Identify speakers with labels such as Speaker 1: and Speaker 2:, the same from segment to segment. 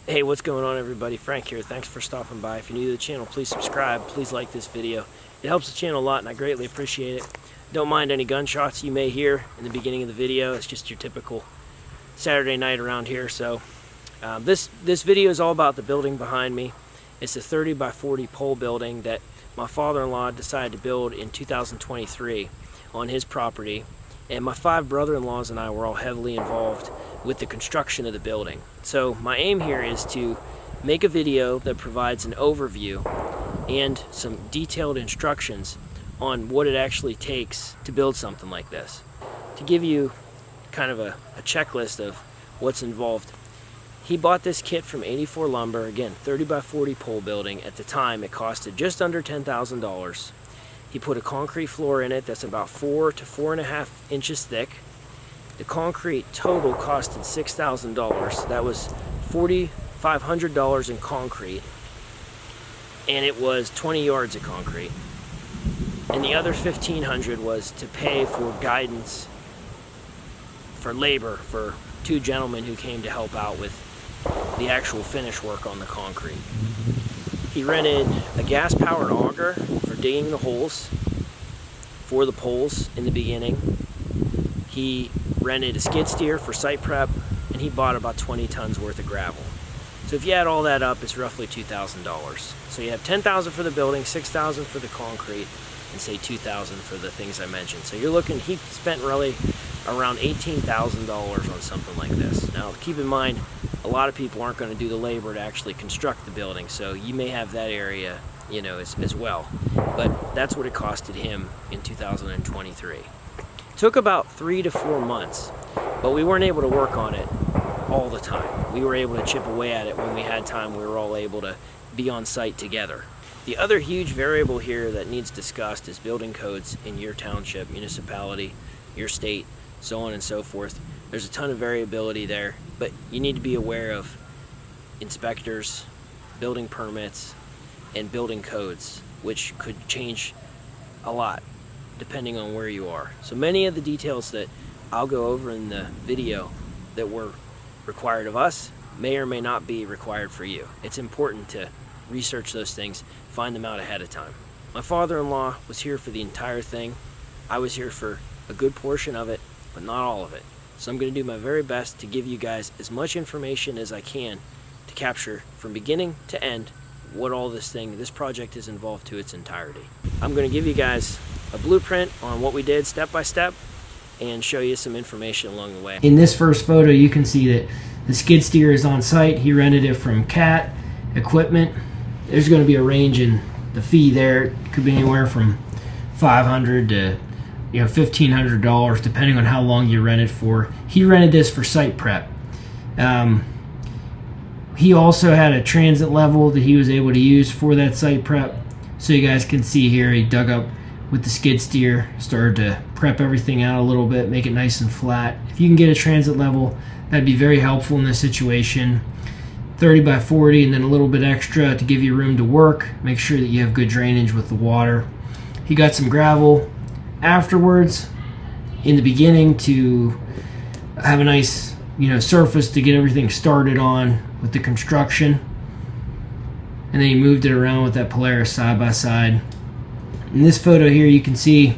Speaker 1: Hey, what's going on, everybody? Frank here. Thanks for stopping by. If you're new to the channel, please subscribe. Please like this video. It helps the channel a lot and I greatly appreciate it. Don't mind any gunshots you may hear in the beginning of the video. It's just your typical Saturday night around here. So this video is all about the building behind me. It's a 30 by 40 pole building that my father-in-law decided to build in 2023 on his property. And my 5 brother-in-laws and I were all heavily involved with the construction of the building. So my aim here is to make a video that provides an overview and some detailed instructions on what it actually takes to build something like this. To give you kind of a checklist of what's involved. He bought this kit from 84 Lumber, again 30 by 40 pole building. At the time it costed just under $10,000. He put a concrete floor in it that's about 4 to 4.5 inches thick. The concrete total costed $6,000. That was $4,500 in concrete, and it was 20 yards of concrete. And the other $1,500 was to pay for guidance, for labor, for 2 gentlemen who came to help out with the actual finish work on the concrete. He rented a gas-powered auger for digging the holes for the poles in the beginning. He rented a skid steer for site prep, and he bought about 20 tons worth of gravel. So if you add all that up, it's roughly $2,000. So you have $10,000 for the building, $6,000 for the concrete, and say $2,000 for the things I mentioned. So you're looking, he spent really around $18,000 on something like this. Now keep in mind, a lot of people aren't going to do the labor to actually construct the building, so you may have that area, you know, as well. But that's what it costed him in 2023. It took about 3 to 4 months, but we weren't able to work on it all the time. We were able to chip away at it when we had time. We were all able to be on site together. The other huge variable here that needs discussed is building codes in your township, municipality, your state, so on and so forth. There's a ton of variability there, but you need to be aware of inspectors, building permits, and building codes, which could change a lot depending on where you are. So many of the details that I'll go over in the video that were required of us may or may not be required for you. It's important to research those things, find them out ahead of time. My father-in-law was here for the entire thing. I was here for a good portion of it, but not all of it. So I'm going to do my very best to give you guys as much information as I can to capture from beginning to end what all this project is involved to its entirety. I'm going to give you guys a blueprint on what we did step by step and show you some information along the way. In this first photo you can see that the skid steer is on site. He rented it from Cat Equipment. There's going to be a range in the fee there. It could be anywhere from $500 to $1,500 depending on how long you rent it for. He rented this for site prep. He also had a transit level that he was able to use for that site prep. So you guys can see here, he dug up with the skid steer, started to prep everything out a little bit, make it nice and flat. If you can get a transit level, that'd be very helpful in this situation. 30 by 40 and then a little bit extra to give you room to work. Make sure that you have good drainage with the water. He got some gravel afterwards in the beginning to have a nice surface to get everything started on with the construction, and then he moved it around with that Polaris side by side. In this photo here you can see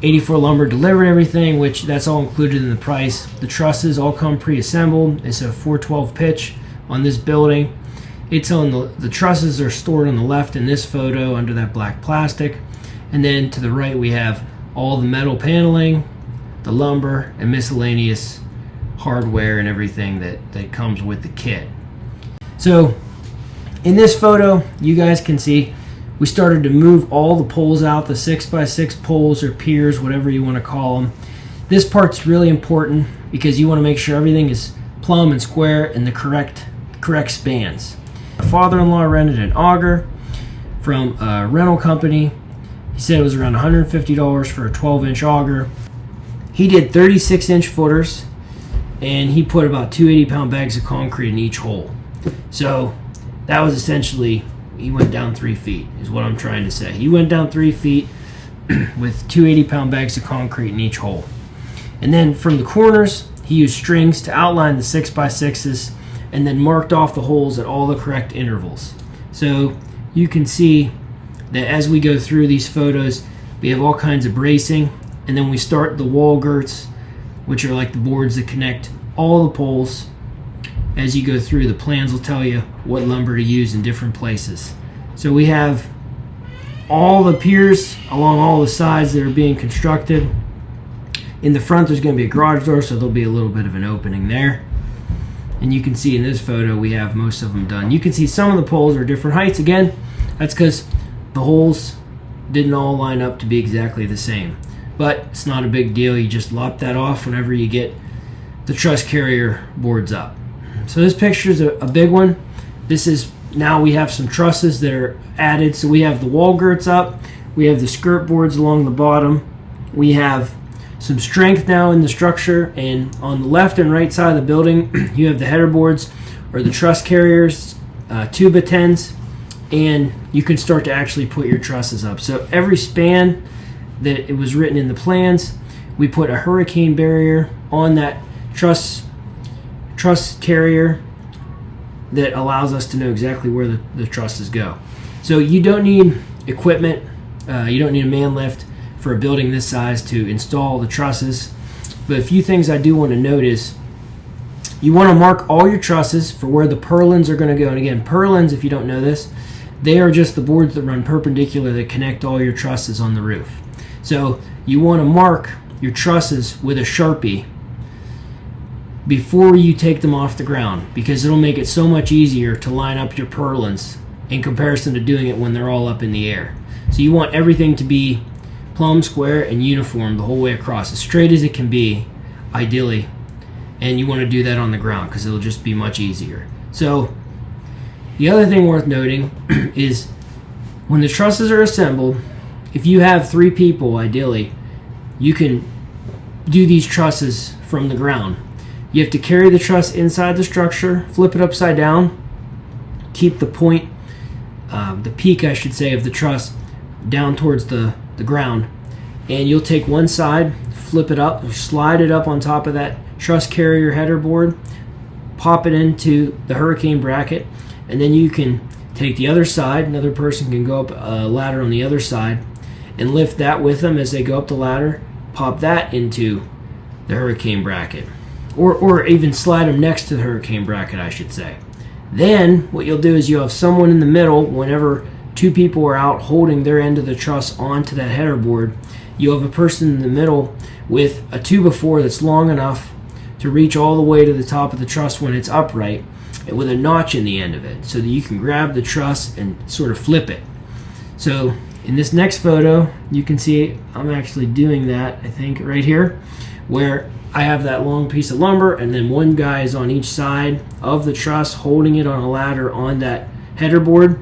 Speaker 1: 84 Lumber delivered everything, which that's all included in the price. The trusses all come pre-assembled. It's a 412 pitch on this building. It's on the trusses are stored on the left in this photo under that black plastic, and then to the right we have all the metal paneling, the lumber, and miscellaneous hardware and everything that comes with the kit. So in this photo you guys can see we started to move all the poles out, the 6x6 poles or piers, whatever you want to call them. This part's really important because you want to make sure everything is plumb and square and the correct spans. My father-in-law rented an auger from a rental company. He said it was around $150 for a 12-inch auger. He did 36-inch footers, and he put about 2 80-pound bags of concrete in each hole. So that was essentially, he went down 3 feet, is what I'm trying to say. He went down 3 feet with 2 80-pound bags of concrete in each hole. And then from the corners, he used strings to outline the 6x6s and then marked off the holes at all the correct intervals. So you can see that as we go through these photos, we have all kinds of bracing, and then we start the wall girts, which are like the boards that connect all the poles. As you go through, the plans will tell you what lumber to use in different places. So we have all the piers along all the sides that are being constructed. In the front, there's going to be a garage door, so there'll be a little bit of an opening there. And you can see in this photo, we have most of them done. You can see some of the poles are different heights. Again, that's because the holes didn't all line up to be exactly the same. But it's not a big deal. You just lop that off whenever you get the truss carrier boards up. So this picture is a big one. This is, now we have some trusses that are added. So we have the wall girts up. We have the skirt boards along the bottom. We have some strength now in the structure, and on the left and right side of the building you have the header boards or the truss carriers, 2x10s, and you can start to actually put your trusses up. So every span that it was written in the plans, we put a hurricane barrier on that truss carrier that allows us to know exactly where the trusses go. So you don't need equipment, you don't need a man lift for a building this size to install the trusses. But a few things I do want to note is you want to mark all your trusses for where the purlins are going to go. And again, purlins, if you don't know this, they are just the boards that run perpendicular that connect all your trusses on the roof. So you want to mark your trusses with a Sharpie before you take them off the ground, because it'll make it so much easier to line up your purlins in comparison to doing it when they're all up in the air. So you want everything to be plumb square and uniform the whole way across, as straight as it can be, ideally. And you want to do that on the ground because it'll just be much easier. So the other thing worth noting is when the trusses are assembled, if you have 3 people, ideally, you can do these trusses from the ground. You have to carry the truss inside the structure, flip it upside down, keep the point, the peak, I should say, of the truss down towards the ground, and you'll take one side, flip it up, slide it up on top of that truss carrier header board, pop it into the hurricane bracket, and then you can take the other side, another person can go up a ladder on the other side and lift that with them as they go up the ladder, pop that into the hurricane bracket, or even slide them next to the hurricane bracket, I should say. Then what you'll do is you'll have someone in the middle. Whenever 2 people are out holding their end of the truss onto that header board, you'll have a person in the middle with a 2x4 that's long enough to reach all the way to the top of the truss when it's upright, and with a notch in the end of it so that you can grab the truss and sort of flip it. So in this next photo, you can see I'm actually doing that, I think, right here, where I have that long piece of lumber and then one guy is on each side of the truss holding it on a ladder on that header board.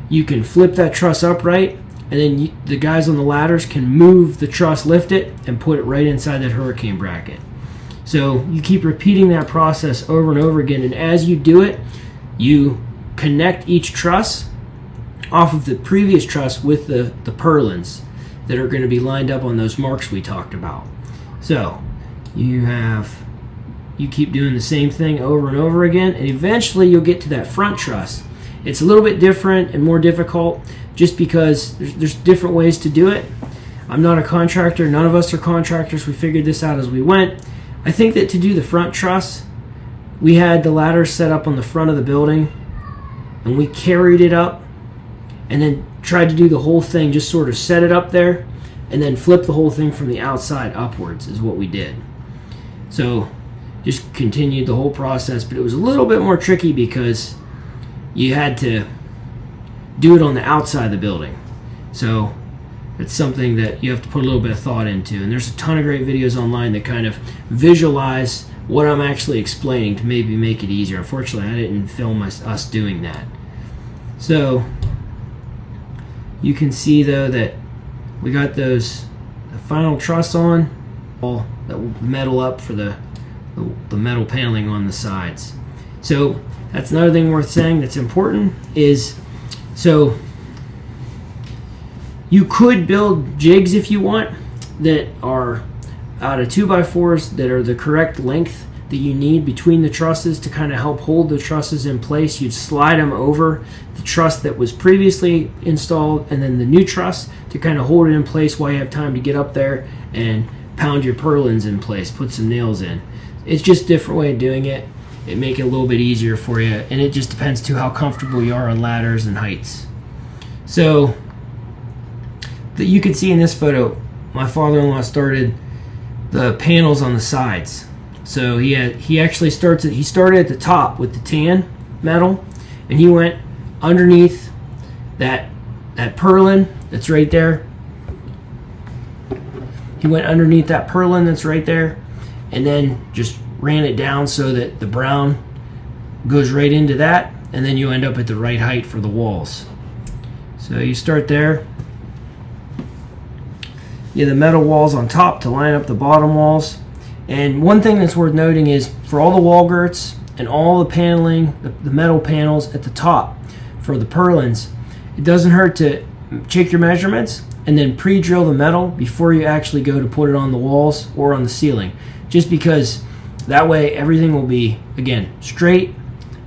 Speaker 1: You can flip that truss upright, and then the guys on the ladders can move the truss, lift it, and put it right inside that hurricane bracket. So you keep repeating that process over and over again, and as you do it, you connect each truss off of the previous truss with the purlins that are going to be lined up on those marks we talked about. So you keep doing the same thing over and over again, and eventually you'll get to that front truss. It's a little bit different and more difficult just because there's different ways to do it. I'm not a contractor. None of us are contractors. We figured this out as we went. I think that to do the front truss, we had the ladder set up on the front of the building, and we carried it up and then tried to do the whole thing, just sort of set it up there and then flip the whole thing from the outside upwards is what we did. So just continued the whole process, but it was a little bit more tricky because you had to do it on the outside of the building. So it's something that you have to put a little bit of thought into, and there's a ton of great videos online that kind of visualize what I'm actually explaining to maybe make it easier. Unfortunately, I didn't film us doing that. So you can see though that we got the final truss on, all that metal up for the metal paneling on the sides. So that's another thing worth saying that's important is, so you could build jigs if you want that are out of 2x4s that are the correct length that you need between the trusses to kind of help hold the trusses in place. You'd slide them over the truss that was previously installed and then the new truss to kind of hold it in place while you have time to get up there and pound your purlins in place, put some nails in. It's just a different way of doing it. It make it a little bit easier for you, and it just depends to how comfortable you are on ladders and heights. So that you can see in this photo, my father-in-law started the panels on the sides. So he actually started at the top with the tan metal, and he went underneath that purlin that's right there. He went underneath that purlin that's right there, and then just ran it down so that the brown goes right into that, and then you end up at the right height for the walls. So you start there. You have the metal walls on top to line up the bottom walls. And one thing that's worth noting is for all the wall girts and all the paneling, the metal panels at the top for the purlins, it doesn't hurt to check your measurements and then pre-drill the metal before you actually go to put it on the walls or on the ceiling. Just because that way everything will be, again, straight,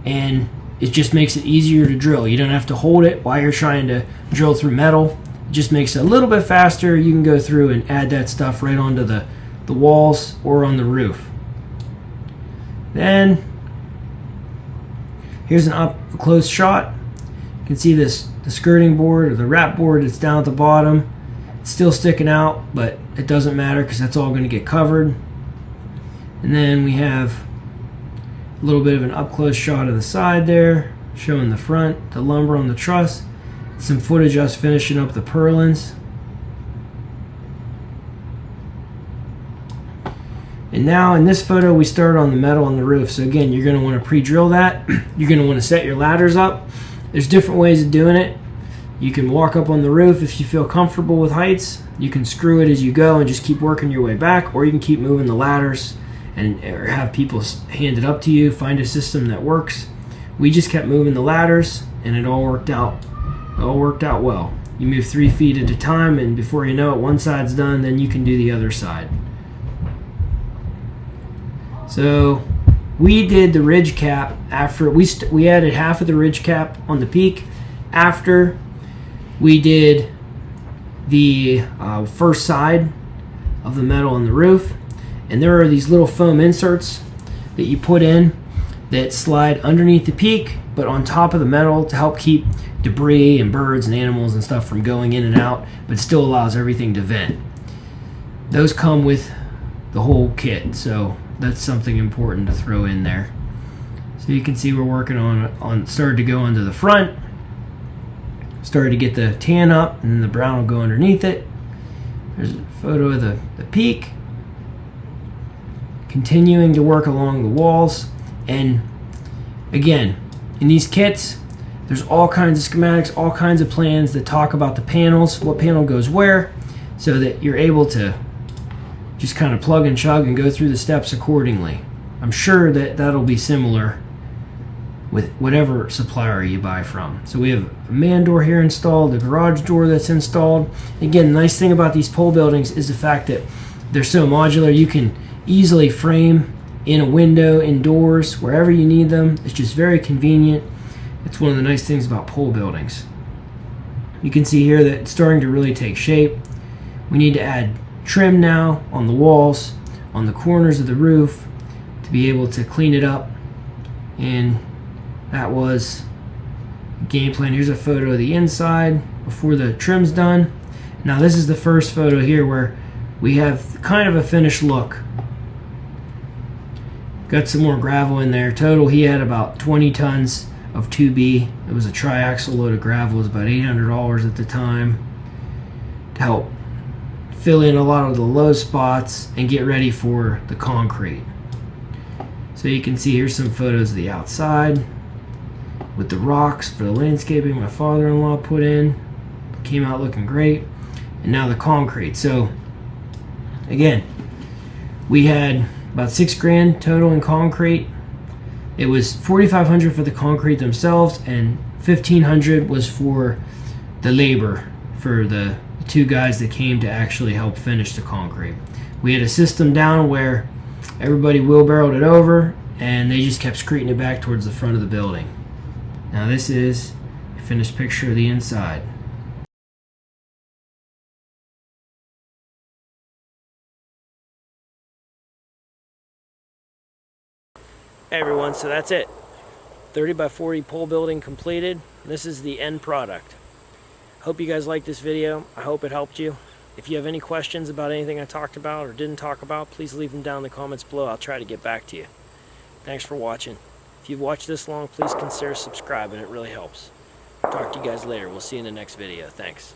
Speaker 1: and it just makes it easier to drill. You don't have to hold it while you're trying to drill through metal. It just makes it a little bit faster. You can go through and add that stuff right onto the walls or on the roof. Then here's an up close shot. You can see the skirting board or the wrap board that's down at the bottom. It's still sticking out, but it doesn't matter because that's all going to get covered. And then we have a little bit of an up close shot of the side there, showing the front, the lumber on the truss, some footage of us finishing up the purlins. And now in this photo we start on the metal on the roof. So again, you're going to want to pre-drill that. You're going to want to set your ladders up. There's different ways of doing it. You can walk up on the roof if you feel comfortable with heights. You can screw it as you go and just keep working your way back, or you can keep moving the ladders and or have people hand it up to you. Find a system that works. We just kept moving the ladders and it all worked out. It all worked out well. You move 3 feet at a time, and before you know it, one side's done, then you can do the other side. So we did the ridge cap after we added half of the ridge cap on the peak after we did the first side of the metal on the roof. And there are these little foam inserts that you put in that slide underneath the peak but on top of the metal to help keep debris and birds and animals and stuff from going in and out, but still allows everything to vent. Those come with the whole kit, so that's something important to throw in there. So you can see we're working on started to go onto the front, started to get the tan up, and then the brown will go underneath it. There's a photo of the peak. Continuing to work along the walls. And again, in these kits, there's all kinds of schematics, all kinds of plans that talk about the panels, what panel goes where, so that you're able to just kind of plug and chug and go through the steps accordingly. I'm sure that that'll be similar with whatever supplier you buy from. So we have a man door here installed, the garage door that's installed. Again, the nice thing about these pole buildings is the fact that they're so modular. You can easily frame in a window, indoors, wherever you need them. It's just very convenient. It's one of the nice things about pole buildings. You can see here that it's starting to really take shape. We need to add trim now on the walls, on the corners of the roof, to be able to clean it up. And that was the game plan. Here's a photo of the inside before the trim's done. Now this is the first photo here where we have kind of a finished look. Got some more gravel in there. Total, he had about 20 tons of 2B. It was a triaxle load of gravel. It was about $800 at the time to help fill in a lot of the low spots and get ready for the concrete. So you can see here's some photos of the outside with the rocks for the landscaping my father-in-law put in. Came out looking great. And now the concrete. So again, we had about $6,000 total in concrete. It was $4,500 for the concrete themselves, and $1,500 was for the labor for the 2 guys that came to actually help finish the concrete. We had a system down where Everybody wheelbarrowed it over, and they just kept screeching it back towards the front of the building. Now this is a finished picture of the inside. Hey everyone, so that's it. 30 by 40 pole building completed. This is the end product. Hope you guys liked this video. I hope it helped you. If you have any questions about anything I talked about or didn't talk about, please leave them down in the comments below. I'll try to get back to you. Thanks for watching. If you've watched this long, please consider subscribing. It really helps. Talk to you guys later. We'll see you in the next video. Thanks.